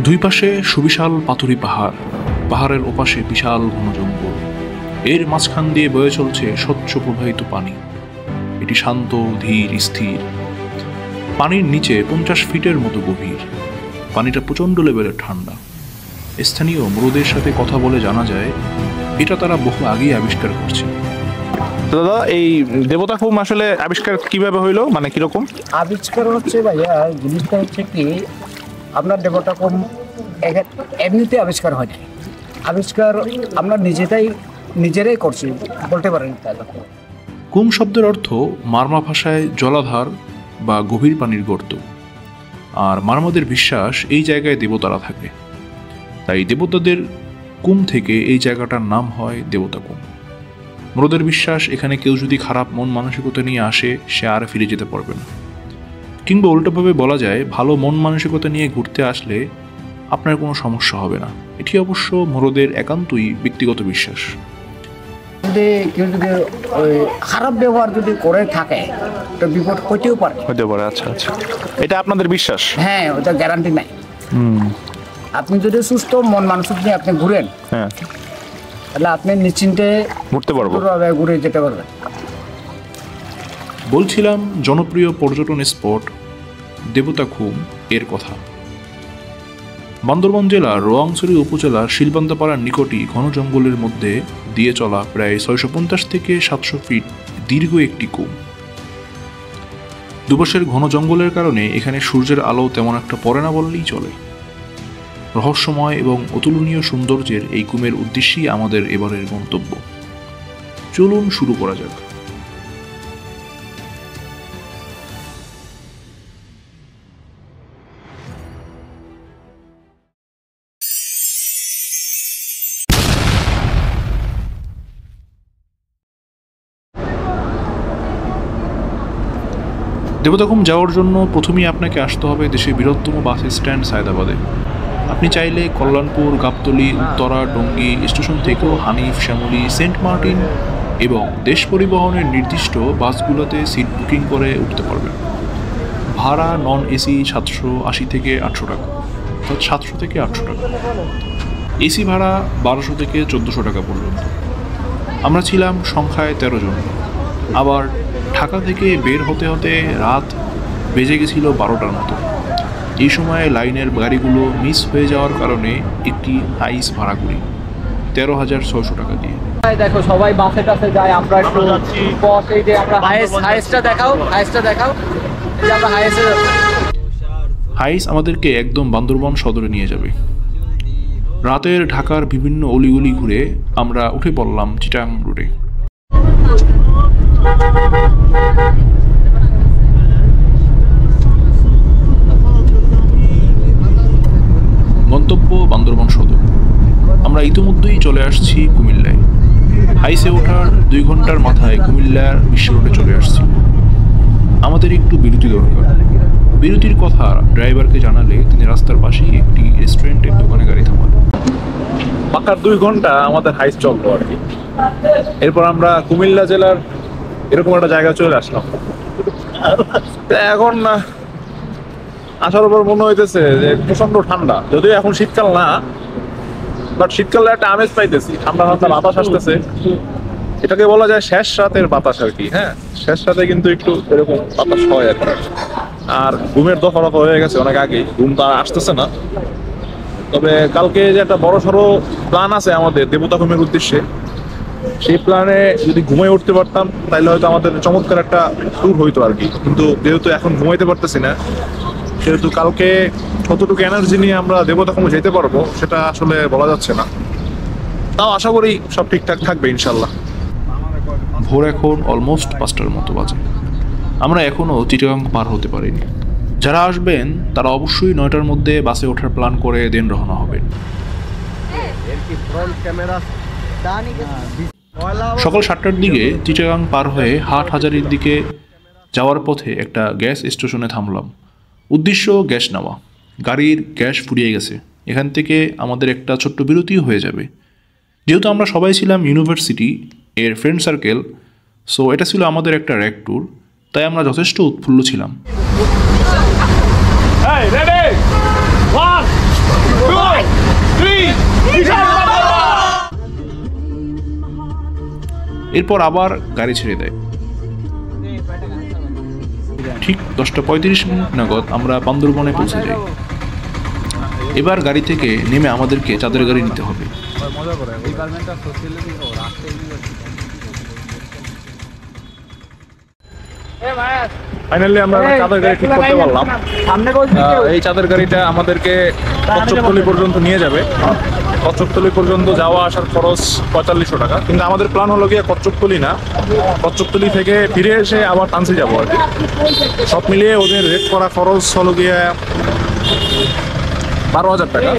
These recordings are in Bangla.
দুই পাশে সুবিশাল পাথুরি পাহাড়, পাহাড়ের ওপাশে বিশাল ঘন জঙ্গল, এর মাঝখান দিয়ে বয়ে চলছে স্বচ্ছ প্রবাহিত পানি। এটি শান্ত, ধীর, স্থির। পানির নিচে 50 ফিটের মতো গভীর। পানিটা প্রচণ্ড লেভেলের ঠান্ডা। স্থানীয় মরুদের সাথে কথা বলে জানা যায় এটা তারা বহু আগেই আবিষ্কার করছে। দাদা, এই দেবতা কুম আসলে আবিষ্কার কিভাবে হইলো, মানে কিরকম আবিষ্কার হচ্ছে ভাইয়া? জিনিসটা হচ্ছে কি, আপনার দেবতা কুম এমনিতে আবিষ্কার হয় না। আবিষ্কার আমরা নিজেরাই করছি বলতে পারেন। কুম শব্দের অর্থ মারমা ভাষায় জলাধার বা গভীর পানির গর্ত। আর মারমাদের বিশ্বাস এই জায়গায় দেবতারা থাকে, তাই দেবতাদের কুম থেকে এই জায়গাটার নাম হয় দেবতা কুম। মরদের বিশ্বাস এখানে কেউ যদি খারাপ মন মানসিকতা নিয়ে আসে সে আর ফিরে যেতে পারবে না। কিংবা উল্টোভাবে বলা যায়, ভালো মন মানসিকতা নিয়ে ঘুরতে আসলে আপনার কোনো সমস্যা হবে না। এটি অবশ্য মরদের একান্তই ব্যক্তিগত বিশ্বাস। যদি কেউ যদি খারাপ ব্যবহার যদি করে থাকে তো বিপদ হতেও পারে। আচ্ছা আচ্ছা, এটা আপনাদের বিশ্বাস? হ্যাঁ, ওটা গ্যারান্টি নাই। আপনি যদি সুস্থ মন মানসিক নিয়ে আপনি ঘুরেন, হ্যাঁ, তাহলে আপনি নিশ্চিন্তে ঘুরতে পারবো, ঘুরে যেতে পারবেন। বলছিলাম জনপ্রিয় পর্যটন স্পট দেবতা কুম এর কথা। বান্দরবান জেলার রোয়াংছড়ি উপজেলার শিলবান্দাপাড়ার নিকটই ঘন জঙ্গলের মধ্যে দিয়ে চলা প্রায় 650 থেকে 700 ফিট দীর্ঘ একটি কুম। দুপাশের ঘন জঙ্গলের কারণে এখানে সূর্যের আলো তেমন একটা পড়ে না বললেই চলে। রহস্যময় এবং অতুলনীয় সৌন্দর্যের এই কুমের উদ্দেশ্যেই আমাদের এবারের গন্তব্য। চলুন শুরু করা যাক। দেবতাকুম যাওয়ার জন্য প্রথমেই আপনাকে আসতে হবে দেশের বৃহত্তম বাস স্ট্যান্ড সায়দাবাদে। আপনি চাইলে কল্যাণপুর, গাবতলী, উত্তরা, টঙ্গী স্টেশন থেকেও হানিফ, শ্যামলী, সেন্ট মার্টিন এবং দেশ পরিবহনের নির্দিষ্ট বাসগুলোতে সিট বুকিং করে উঠতে পারবেন। ভাড়া নন এসি 780 থেকে 800 টাকা, অর্থাৎ 700 থেকে 800 টাকা। এসি ভাড়া 1200 থেকে 1400 টাকা পর্যন্ত। আমরা ছিলাম সংখ্যায় 13 জন। আবার ঢাকা থেকে বের হতে হতে রাত বেজে গেছিল 12টার মতো। এই সময়ে লাইনের গাড়িগুলো মিস হয়ে যাওয়ার কারণে একটি হাইস ভাড়া করি 13,600 টাকা দিয়ে। দেখো সবাই বাসে টাসে যায়, আমরা একটু বস, এই যে আমরা হাইসটা দেখাও, এই যে আমরা হাইস আমাদেরকে একদম বান্দরবান সদরে নিয়ে যাবে। রাতের ঢাকার বিভিন্ন অলিগলি ঘুরে আমরা উঠে পড়লাম চিটাং রোডে। গন্তব্য বান্দরবান সদর। আমরা ইতিমধ্যেই চলে আসছি কুমিল্লায়। হাইসে ওঠার 2 ঘন্টার মাথায় কুমিল্লার বিশ্ব রোডে চলে আসছি। আমাদের একটু বিরতি দরকার। বিরতির কথা ড্রাইভারকে জানালে তিনি রাস্তার পাশেই একটি রেস্টুরেন্টের দোকানে গাড়ি থামালেন। পাকার 2 ঘন্টা আমাদের হাইস চললো আর কি। এরপর আমরা কুমিল্লা জেলার এরকম একটা জায়গায় চলে আসলাম। এখন আসার পর মনে হইতেছে যে প্রচন্ড ঠান্ডা, যদিও এখন শীতকাল না, বাট শীতকালে একটা আমেজ পাইতেছি। ঠান্ডা ঠান্ডা বাতাস আসতেছে, এটাকে বলা যায় শেষ রাতের বাতাস আর কি। হ্যাঁ, শেষ রাতে কিন্তু একটু এরকম বাতাস হয় আর কি। আর ঘুমের দফা হয়ে গেছে অনেক আগেই, ঘুম তো আর আসতেছে না। তবে কালকে যে একটা বড় সড়ো প্ল্যান আছে আমাদের দেবতা কুমের উদ্দেশ্যে, সেই প্ল্যানে যদি ঘুমিয়ে উঠতে পারতাম তাহলে হয়তো আমাদের চমৎকার একটা ট্যুর হইতো আর কি। কিন্তু যেহেতু এখন ঘুমাইতে পারতেছি না, সেহেতু কালকে কতটুকু এনার্জি নিয়ে আমরা দেবতা কুমে যেতে পারবো সেটা আসলে বলা যাচ্ছে না। তাও আশা করি সব ঠিকঠাক থাকবে ইনশাল্লাহ। ভোর এখন অলমোস্ট 5টার মতো বাজে। আমরা এখনও চিটাগাং পার হতে পারিনি। যারা আসবেন তারা অবশ্যই 9টার মধ্যে বাসে ওঠার প্ল্যান করে দেন রওনা হবেন। সকাল 7টার দিকে চিটাগাং পার হয়ে হাটহাজারীর দিকে যাওয়ার পথে একটা গ্যাস স্টেশনে থামলাম। উদ্দেশ্য গ্যাস নেওয়া। গাড়ির গ্যাস ফুরিয়ে গেছে। এখান থেকে আমাদের একটা ছোট্ট বিরতিও হয়ে যাবে। যেহেতু আমরা সবাই ছিলাম ইউনিভার্সিটি এর ফ্রেন্ড সার্কেল, সো এটা ছিল আমাদের একটা র্যাক ট্যুর, তাই আমরা যথেষ্ট উৎফুল্ল ছিলাম। এরপর আবার গাড়ি ছেড়ে দেয়। ঠিক 10:35 নাগাদ আমরা বান্দরবনে পৌঁছে যাই। এবার গাড়ি থেকে নেমে আমাদেরকে চাঁদের গাড়ি নিতে হবে। ফাইনালি আমরা চাঁদের গাড়ি ঠিক করতে পারলাম। এই চাঁদের গাড়িটা আমাদেরকে কচ্ছপতলি পর্যন্ত নিয়ে যাবে। কচ্ছপতলি পর্যন্ত যাওয়া আসার খরচ 4500 টাকা, কিন্তু আমাদের প্ল্যান হলো গিয়ে কচ্ছপতলি না, কচ্ছপতলি থেকে ফিরে এসে আবার টানসি যাবো আর কি। সব মিলিয়ে ওদের রেট করা খরচ হলো গিয়ে 12,000 টাকা।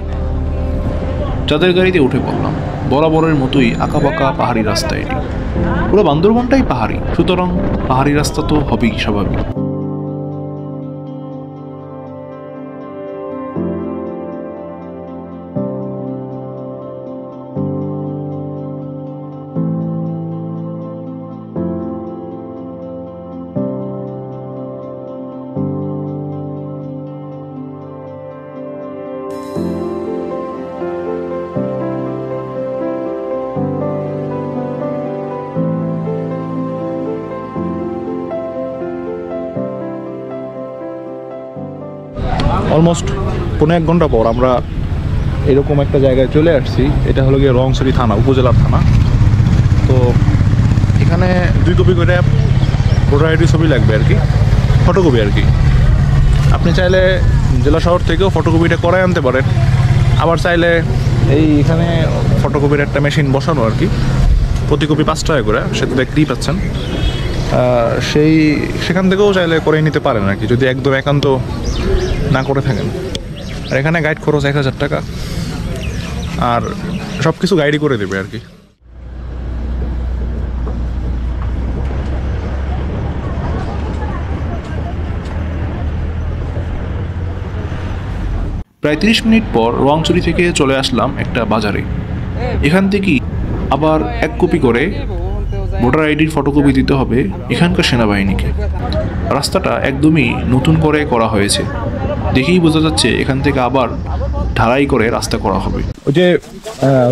চাঁদের গাড়িতে উঠে পড়লাম। বরাবরের মতোই আঁকাবাঁকা পাহাড়ি রাস্তা এটি। পুরো বান্দরবনটাই পাহাড়ি, সুতরাং পাহাড়ি রাস্তা তো হবেই স্বাভাবিক। অলমোস্ট 1.5 ঘন্টা পর আমরা এরকম একটা জায়গায় চলে আসছি। এটা হলো গিয়ে রংছড়ি থানা, উপজেলার থানা। তো এখানে 2 কপি করে ভোটার আইডি ছবি লাগবে আর কি, ফটোকপি আর কি। আপনি চাইলে জেলা শহর থেকেও ফটোকপিটা করায় আনতে পারেন, আবার চাইলে এই এখানে ফটোকপির একটা মেশিন বসানো আর কি, প্রতি কপি 5 টাকা করে, সেটা দেখতেই পাচ্ছেন। সেখান থেকেও চাইলে করে নিতে পারেন আর কি, যদি একদম একান্ত না করে থাকেন। আর এখানে গাইড খরচ 1000 টাকা, আর সব কিছু গাইডই করে দেবে আর কি। প্রায় 30 মিনিট পর রোয়াংছড়ি থেকে চলে আসলাম একটা বাজারে। এখান থেকেই আবার 1 কপি করে ভোটার আইডির ফটোকপি দিতে হবে এখানকার সেনাবাহিনীকে। রাস্তাটা একদমই নতুন করে করা হয়েছে, দেখেই বোঝা যাচ্ছে এখান থেকে আবার ঢালাই করে রাস্তা করা হবে। ওই যে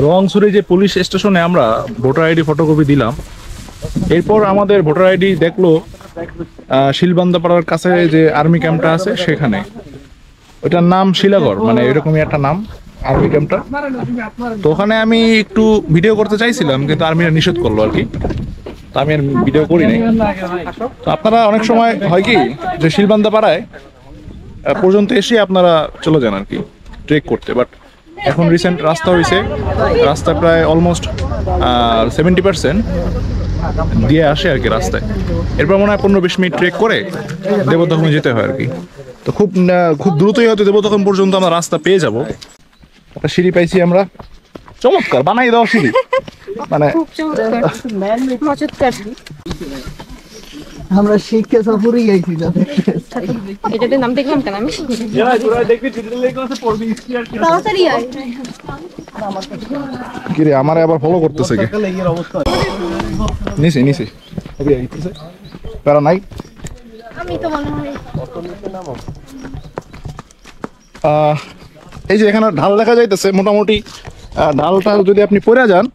রোয়াংছড়ি যে পুলিশ স্টেশনে আমরা ভোটার আইডি ফটোকপি দিলাম, এরপর আমাদের ভোটার আইডি দেখলো শিলবান্দাপাড়ার কাছে যে আর্মি ক্যাম্পটা আছে সেখানে। ওইটার নাম শিলাগড়, মানে এরকমই একটা নাম আর্মি ক্যাম্পটা। তো ওখানে আমি একটু ভিডিও করতে চাইছিলাম, কিন্তু আর্মিরা নিষেধ করলো আর কি, তো আমি আর ভিডিও করি নাই। তো আপনারা অনেক সময় হয় কি যে শিলবান্দাপাড়ায় পর্যন্ত এসে আপনারা চলে যান আর কি ট্রেক করতে, বাট এখন রিসেন্ট রাস্তা হয়েছে, রাস্তা প্রায় অলমোস্ট 70% দিয়ে আসে আর কি রাস্তায়। এরপর মনে হয় 15-20 মিনিট ট্রেক করে দেবদখমে যেতে হয় আর কি। তো খুব দ্রুতই হয়তো দেবদখম পর্যন্ত আমরা রাস্তা পেয়ে যাব। একটা সিঁড়ি পাইছি আমরা, চমৎকার বানাই দেওয়া সিঁড়ি, মানে আমরা শিক্ষা সফরই গেছি। এটাতে নাম দেখলাম কেন আমি? তাড়াতাড়ি আয়। কি রে, আমারে আবার ফলো করতেছে কে? নিচে প্যারা নাই। আমি তো মনে হয় এই যে এখানে ঢাল দেখা যাইতেছে, মোটামুটি ঢালটা যদি আপনি পড়ে যান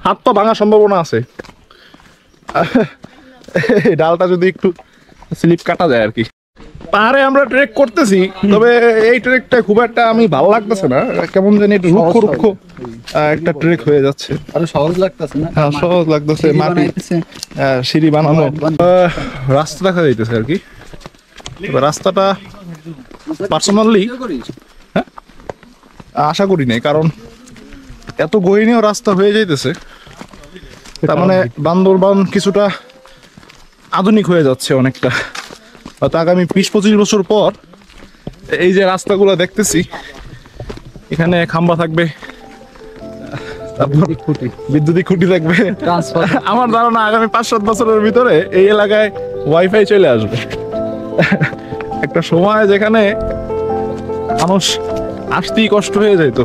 হাত পা ভাঙার সম্ভাবনা আছে। এই ডালটা যদি একটু স্লিপ কাটা যায় আর কি। পাহাড়ে আমরা ট্রেক করতেছি, তবে এই ট্রেকটা খুব একটা আমি ভালো লাগতেছে না, কেমন জানি একটু রুক্ষ একটা ট্রেক হয়ে যাচ্ছে। আরো সহজ লাগতেছে না? হ্যাঁ, সহজ লাগতেছে, মাটি সিঁড়ি বানানো, রাস্তা দেখা যাইতেছে আর কি। রাস্তাটা পার্সোনালি আশা করি নাই, কারণ এত গহীনেও রাস্তা হয়ে যাইতেছে, তার মানে বান্দরবান কিছুটা আধুনিক হয়ে যাচ্ছে অনেকটা। হয়তো আগামী 20-25 বছর পর এই যে রাস্তাগুলো দেখতেছি, এখানে খাম্বা থাকবে, বিদ্যুতিক খুঁটি থাকবে। আমার ধারণা আগামী 5-7 বছরের ভিতরে এই এলাকায় ওয়াইফাই চলে আসবে। একটা সময় যেখানে মানুষ আসতেই কষ্ট হয়ে যেত,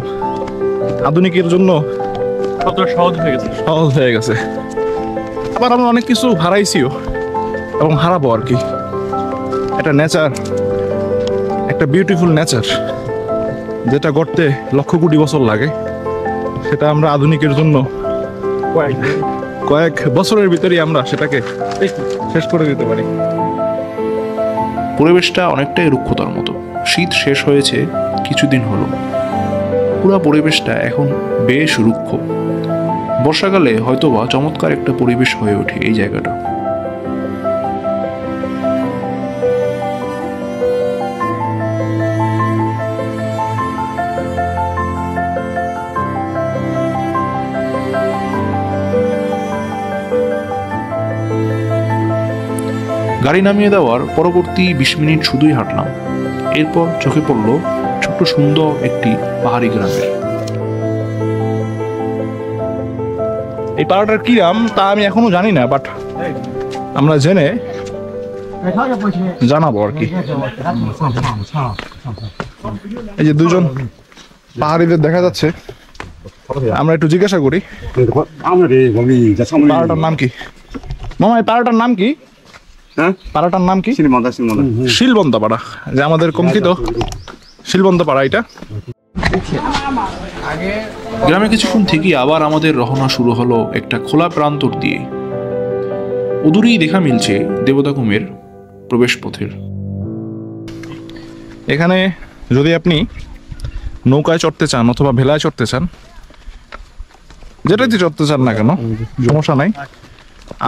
আধুনিকের জন্য সহজ হয়ে গেছে। আবার আমরা অনেক কিছু হারাইছিও এবং হারাবো আর কি। একটা নেচার, একটা বিউটিফুল নেচার, যেটা গড়তে লক্ষ কোটি বছর লাগে, সেটা আমরা আধুনিকের জন্য কয়েক বছরের ভিতরেই আমরা সেটাকে শেষ করে দিতে পারি। পরিবেশটা অনেকটাই রুক্ষতার মতো। শীত শেষ হয়েছে কিছুদিন হলো, পুরো পরিবেশটা এখন বেশ রুক্ষ। বর্ষাকালে হয়তোবা চমৎকার একটা পরিবেশ হয়ে ওঠে এই জায়গাটা। গাড়ি নামিয়ে দেওয়ার পরবর্তী 20 মিনিট শুধুই হাঁটলাম। এরপর চোখে পড়ল ছোট্ট সুন্দর একটি পাহাড়ি গ্রামের। এই পাড়াটার কি নাম তা আমি এখনো জানি না, বাট আমরা জেনে জানাবো আর কি। এই যে দুজন পাহাড়িদের দেখা যাচ্ছে, আমরা একটু জিজ্ঞাসা করি পাড়াটার নাম কি। মামা এই পাড়াটার নাম কি? পাড়াটার নাম কি? শিলবন্তা পাড়া, যে আমাদের কমকিত শিলবন্তা পাড়া এটা। গ্রামে কিছুক্ষণ থেকেই আবার আমাদের রওনা শুরু হলো একটা খোলা প্রান্তর দিয়ে। উদূরেই দেখা মিলছে দেবতাকুমের প্রবেশ পথের। এখানে যদি আপনি নৌকায় চড়তে চান অথবা ভেলায় চড়তে চান, যেটাতে চড়তে চান না কেন সমস্যা নাই,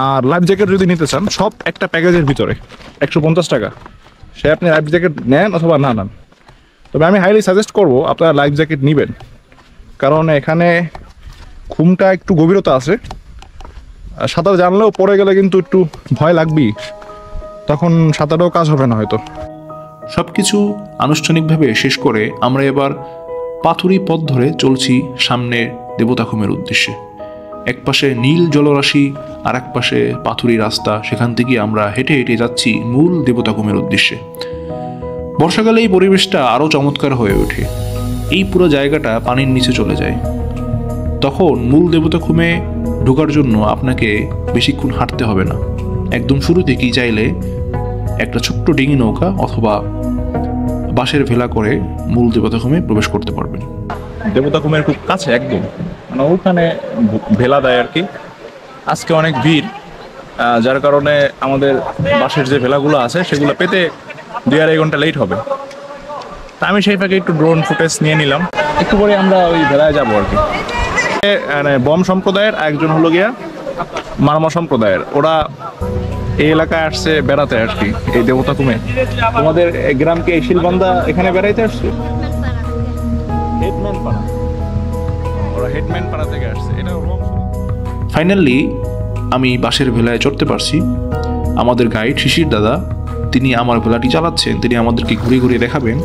আর লাইফ জ্যাকেট যদি নিতে চান, সব একটা প্যাকেজের ভিতরে 150 টাকা। সে আপনি লাইফ জ্যাকেট নেন অথবা না নেন, তবে আমি হাইলি সাজেস্ট করবো আপনারা লাইফ জ্যাকেট নেবেন, কারণ এখানে ঘুমটা একটু গভীরতা আছে। সাঁতার জানলেও পড়ে গেলে কিন্তু একটু ভয় লাগবেই, তখন সাঁতারও কাজ হবে না হয়তো। সবকিছু আনুষ্ঠানিকভাবে শেষ করে আমরা এবার পাথুরি পথ ধরে চলছি সামনে দেবতাখুমের উদ্দেশ্যে। এক পাশে নীল জলরাশি আর এক পাশে পাথুরি রাস্তা, সেখান থেকে আমরা হেঁটে হেঁটে যাচ্ছি মূল দেবতাখুমের উদ্দেশ্যে। বর্ষাকালে এই পরিবেশটা আরও চমৎকার হয়ে ওঠে। এই পুরো জায়গাটা পানির নিচে চলে যায়। তখন মূল দেবতাখুমে ঢোকার জন্য আপনাকে বেশিক্ষণ হাঁটতে হবে না। একদম শুরু থেকেই চাইলে একটা ছোট্ট ডিঙি নৌকা অথবা বাঁশের ভেলা করে মূল দেবতাখুমে প্রবেশ করতে পারবেন। দেবতাখুমের খুব কাছে একদম, মানে ওখানে ভেলা দেয় আর কি। আজকে অনেক ভিড়, যার কারণে আমাদের বাসের যে ভেলাগুলো আছে সেগুলো পেতে 2-2.5 ঘন্টা লেট হবে। তা আমি সেই ফাঁকে একটু ড্রোন ফুটেজ নিয়ে নিলাম, একটু পরে আমরা ওই ভেলায় যাবো আর কি। মানে বম সম্প্রদায়ের, একজন হলো গিয়া মারমা সম্প্রদায়ের, ওরা এই এলাকায় আসছে বেড়াতে আর কি, এই দেবতাখুমে। তোমাদের গ্রামকে এই শিলবন্দা এখানে বেড়াইতে আসছে হেডম্যান পাড়া, ওরা হেডম্যান পাড়া থেকে আসছে। এটা ফাইনালি আমি বাঁশের ভেলায় চড়তে পারছি। আমাদের গাইড শিশির দাদা, তিনি আমার ভেলাটি চালাচ্ছেন, তিনি আমাদেরকে ঘুরে ঘুরে দেখাবেন।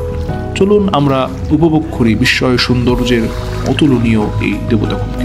চলুন আমরা উপভোগ করি বিস্ময় সৌন্দর্যের অতুলনীয় এই দেবতাখুমকে।